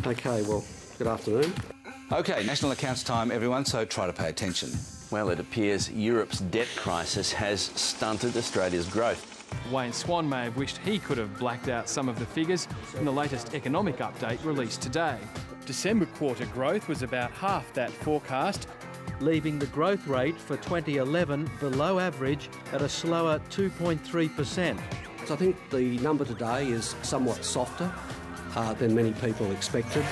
Okay, well, good afternoon. Okay, national accounts time, everyone, so try to pay attention. Well, it appears Europe's debt crisis has stunted Australia's growth. Wayne Swan may have wished he could have blacked out some of the figures in the latest economic update released today. December quarter growth was about half that forecast, leaving the growth rate for 2011 below average at a slower 2.3%. So I think the number today is somewhat softer than many people expected.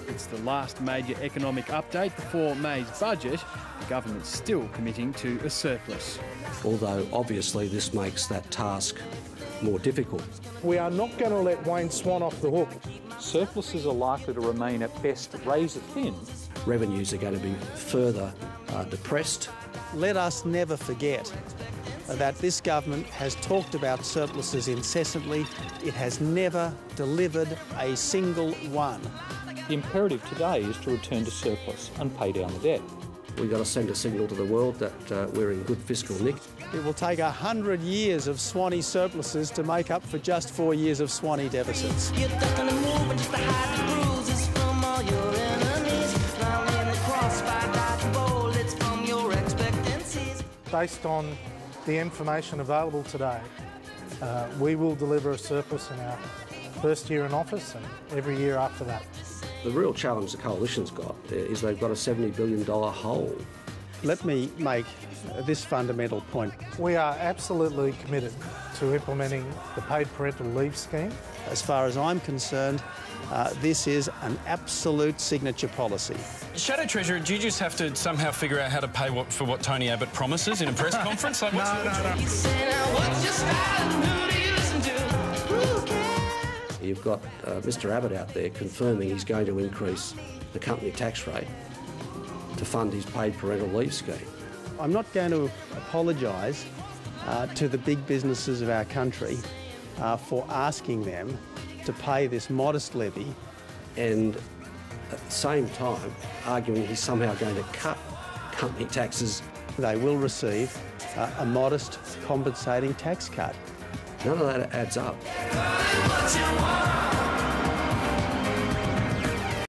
It's the last major economic update before May's budget. The government's still committing to a surplus. Although obviously this makes that task more difficult. We are not going to let Wayne Swan off the hook. Surpluses are likely to remain at best razor thin. Revenues are going to be further depressed. Let us never forget that this government has talked about surpluses incessantly. It has never delivered a single one. The imperative today is to return to surplus and pay down the debt. We've got to send a signal to the world that we're in good fiscal nick. It will take 100 years of Swanee surpluses to make up for just 4 years of Swanee deficits. Based on the information available today, we will deliver a surplus in our first year in office and every year after that. The real challenge the Coalition's got is they've got a $70 billion hole. Let me make this fundamental point. We are absolutely committed to implementing the paid parental leave scheme. As far as I'm concerned, this is an absolute signature policy. Shadow Treasurer, do you just have to somehow figure out how to pay for what Tony Abbott promises in a press conference? Like, no. You've got Mr Abbott out there confirming he's going to increase the company tax rate to fund his paid parental leave scheme. I'm not going to apologise to the big businesses of our country for asking them to pay this modest levy. And at the same time, arguing he's somehow going to cut company taxes. They will receive a modest compensating tax cut. None of that adds up.